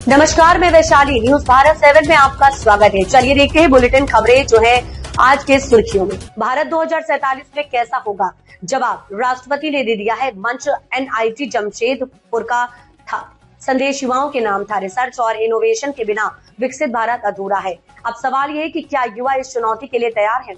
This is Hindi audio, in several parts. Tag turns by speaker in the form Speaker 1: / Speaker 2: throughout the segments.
Speaker 1: नमस्कार, मैं वैशाली। न्यूज भारत 7 में आपका स्वागत है। चलिए देखते हैं बुलेटिन खबरें जो है आज के सुर्खियों में। भारत 2047 में कैसा होगा? जवाब राष्ट्रपति ने दे दिया है। मंच NIT जमशेदपुर का था। संदेश युवाओं के नाम था। रिसर्च और इनोवेशन के बिना विकसित भारत अधूरा है। अब सवाल ये है कि क्या युवा इस चुनौती के लिए तैयार हैं?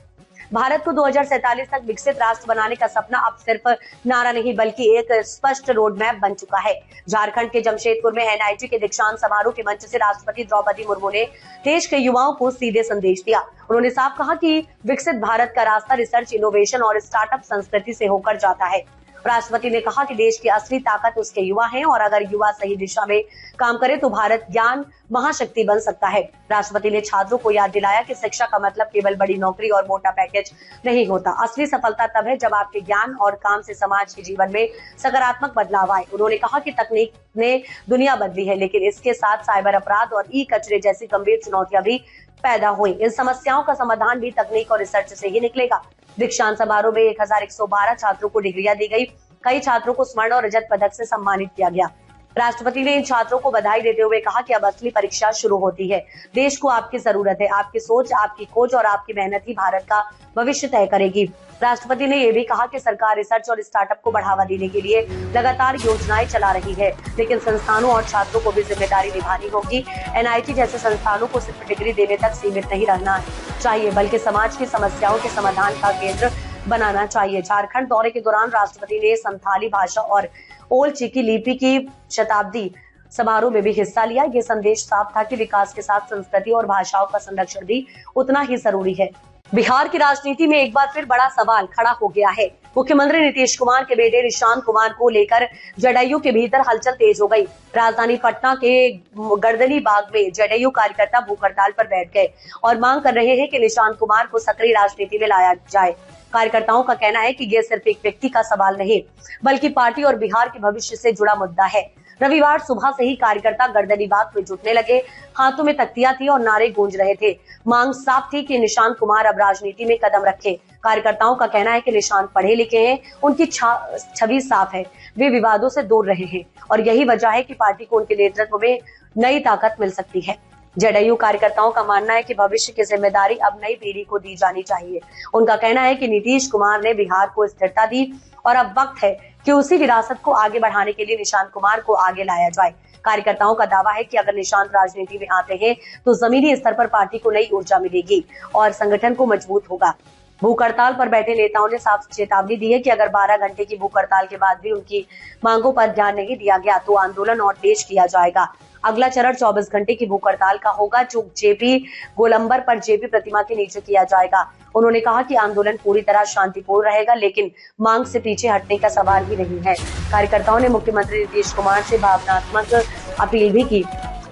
Speaker 1: भारत को 2047 तक विकसित राष्ट्र बनाने का सपना अब सिर्फ नारा नहीं बल्कि एक स्पष्ट रोड मैप बन चुका है। झारखंड के जमशेदपुर में NIT के दीक्षांत समारोह के मंच से राष्ट्रपति द्रौपदी मुर्मू ने देश के युवाओं को सीधे संदेश दिया। उन्होंने साफ कहा कि विकसित भारत का रास्ता रिसर्च, इनोवेशन और स्टार्टअप संस्कृति से होकर जाता है। राष्ट्रपति ने कहा कि देश की असली ताकत उसके युवा हैं और अगर युवा सही दिशा में काम करे तो भारत ज्ञान महाशक्ति बन सकता है। राष्ट्रपति ने छात्रों को याद दिलाया कि शिक्षा का मतलब केवल बड़ी नौकरी और मोटा पैकेज नहीं होता। असली सफलता तब है जब आपके ज्ञान और काम से समाज के जीवन में सकारात्मक बदलाव आए। उन्होंने कहा कि तकनीक ने दुनिया बदली है, लेकिन इसके साथ साइबर अपराध और कचरे जैसी गंभीर चुनौतियां भी पैदा हुई। इन समस्याओं का समाधान भी तकनीक और रिसर्च से ही निकलेगा। दीक्षांत समारोह में 1112 छात्रों को डिग्रियां दी गई। कई छात्रों को स्वर्ण और रजत पदक से सम्मानित किया गया। राष्ट्रपति ने इन छात्रों को बधाई देते हुए कहा कि अब असली परीक्षा शुरू होती है। देश को आपकी जरूरत है। आपकी सोच, आपकी खोज और आपकी मेहनत ही भारत का भविष्य तय करेगी। राष्ट्रपति ने यह भी कहा कि सरकार रिसर्च और स्टार्टअप को बढ़ावा देने के लिए लगातार योजनाएं चला रही है, लेकिन संस्थानों और छात्रों को भी जिम्मेदारी निभानी होगी। NIT जैसे संस्थानों को सिर्फ डिग्री देने तक सीमित नहीं रहना चाहिए, बल्कि समाज की समस्याओं के समाधान का केंद्र बनाना चाहिए। झारखंड दौरे के दौरान राष्ट्रपति ने संथाली भाषा और ओल चिकी लिपि की शताब्दी समारोह में भी हिस्सा लिया। ये संदेश साफ था कि विकास के साथ संस्कृति और भाषाओं का संरक्षण भी उतना ही जरूरी है। बिहार की राजनीति में एक बार फिर बड़ा सवाल खड़ा हो गया है। मुख्यमंत्री नीतीश कुमार के बेटे निशांत कुमार को लेकर जदयू के भीतर हलचल तेज हो गई। राजधानी पटना के गर्दनी बाग में जदयू कार्यकर्ता भूख हड़ताल पर बैठ गए और मांग कर रहे हैं कि निशांत कुमार को सक्रिय राजनीति में लाया जाए। कार्यकर्ताओं का कहना है कि यह सिर्फ एक व्यक्ति का सवाल नहीं, बल्कि पार्टी और बिहार के भविष्य से जुड़ा मुद्दा है। रविवार सुबह से ही कार्यकर्ता गर्दनी बाग में जुटने लगे। हाथों में तख्तियां थी और नारे गूंज रहे थे। मांग साफ थी कि निशांत कुमार अब राजनीति में कदम रखे। कार्यकर्ताओं का कहना है कि निशांत पढ़े लिखे हैं, उनकी छवि साफ है, वे विवादों से दूर रहे हैं और यही वजह है कि पार्टी को उनके नेतृत्व में नई ताकत मिल सकती है। जदयू कार्यकर्ताओं का मानना है कि भविष्य की जिम्मेदारी अब नई पीढ़ी को दी जानी चाहिए। उनका कहना है कि नीतीश कुमार ने बिहार को स्थिरता दी और अब वक्त है कि उसी विरासत को आगे बढ़ाने के लिए निशांत कुमार को आगे लाया जाए। कार्यकर्ताओं का दावा है कि अगर निशांत राजनीति में आते हैं तो जमीनी स्तर पर पार्टी को नई ऊर्जा मिलेगी और संगठन को मजबूत होगा। भूख हड़ताल पर बैठे नेताओं ने साफ चेतावनी दी है कि अगर 12 घंटे की भूख हड़ताल के बाद भी उनकी मांगों पर ध्यान नहीं दिया गया तो आंदोलन और तेज किया जाएगा। अगला चरण 24 घंटे की भूख हड़ताल का होगा, जो JP गोलंबर पर JP प्रतिमा के नीचे किया जाएगा। उन्होंने कहा कि आंदोलन पूरी तरह शांतिपूर्ण रहेगा, लेकिन मांग से पीछे हटने का सवाल ही नहीं है। कार्यकर्ताओं ने मुख्यमंत्री नीतीश कुमार से भावनात्मक अपील भी की।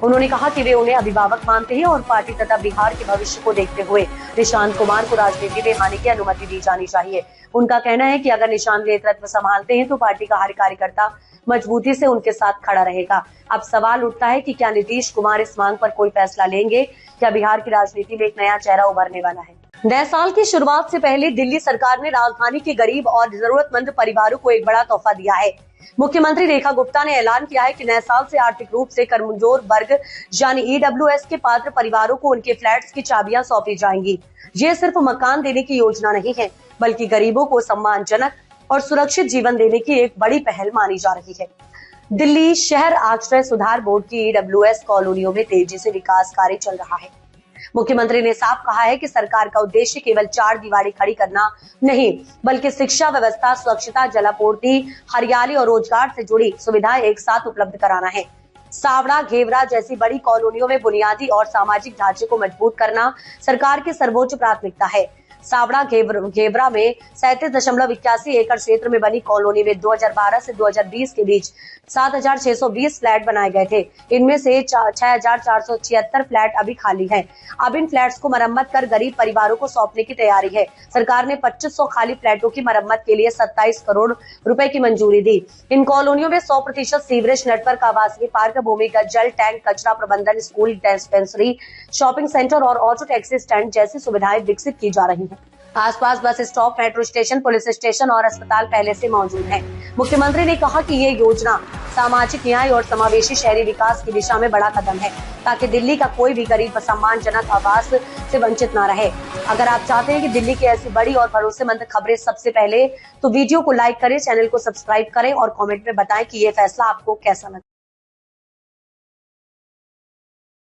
Speaker 1: उन्होंने कहा कि वे उन्हें अभिभावक मानते हैं और पार्टी तथा बिहार के भविष्य को देखते हुए निशांत कुमार को राजनीति में आने की अनुमति दी जानी चाहिए। उनका कहना है कि अगर निशांत नेतृत्व संभालते हैं तो पार्टी का हर कार्यकर्ता मजबूती से उनके साथ खड़ा रहेगा। अब सवाल उठता है कि क्या नीतीश कुमार इस मांग पर कोई फैसला लेंगे? क्या बिहार की राजनीति में एक नया चेहरा उभरने वाला है? नए साल की शुरुआत से पहले दिल्ली सरकार ने राजधानी के गरीब और जरूरतमंद परिवारों को एक बड़ा तोहफा दिया है। मुख्यमंत्री रेखा गुप्ता ने ऐलान किया है कि नए साल से आर्थिक रूप से कमजोर वर्ग यानी EWS के पात्र परिवारों को उनके फ्लैट्स की चाबियां सौंपी जाएंगी। ये सिर्फ मकान देने की योजना नहीं है, बल्कि गरीबों को सम्मानजनक और सुरक्षित जीवन देने की एक बड़ी पहल मानी जा रही है। दिल्ली शहर आश्रय सुधार बोर्ड की EWS कॉलोनियों में तेजी से विकास कार्य चल रहा है। मुख्यमंत्री ने साफ कहा है कि सरकार का उद्देश्य केवल 4 दीवारी खड़ी करना नहीं, बल्कि शिक्षा व्यवस्था, स्वच्छता, जलापूर्ति, हरियाली और रोजगार से जुड़ी सुविधाएं एक साथ उपलब्ध कराना है। सावड़ा, घेवरा जैसी बड़ी कॉलोनियों में बुनियादी और सामाजिक ढांचे को मजबूत करना सरकार की सर्वोच्च प्राथमिकता है। सावड़ा घेवरा में 37.81 एकड़ क्षेत्र में बनी कॉलोनी में 2012 से 2020 के बीच 7,620 फ्लैट बनाए गए थे। इनमें से 6,476 फ्लैट अभी खाली हैं। अब इन फ्लैट्स को मरम्मत कर गरीब परिवारों को सौंपने की तैयारी है। सरकार ने 2500 खाली फ्लैटों की मरम्मत के लिए 27 करोड़ रुपए की मंजूरी दी। इन कॉलोनियों में 100% सीवरेज नेटवर्क, आवासीय पार्क, भूमिगत जल टैंक, कचरा प्रबंधन, स्कूल डिस्पेंसरी, शॉपिंग सेंटर और ऑटो टैक्सी स्टैंड जैसी सुविधाएं विकसित की जा रही है। आसपास bus stop, metro station, police station और अस्पताल पहले से मौजूद हैं। मुख्यमंत्री ने कहा कि ये योजना सामाजिक न्याय और समावेशी शहरी विकास की दिशा में बड़ा कदम है, ताकि दिल्ली का कोई भी गरीब सम्मानजनक आवास से वंचित न रहे। अगर आप चाहते हैं कि दिल्ली की ऐसी बड़ी और भरोसेमंद खबरें सबसे पहले, तो वीडियो को लाइक करें, चैनल को सब्सक्राइब करें और कमेंट में बताएं कि ये फैसला आपको कैसा लगा।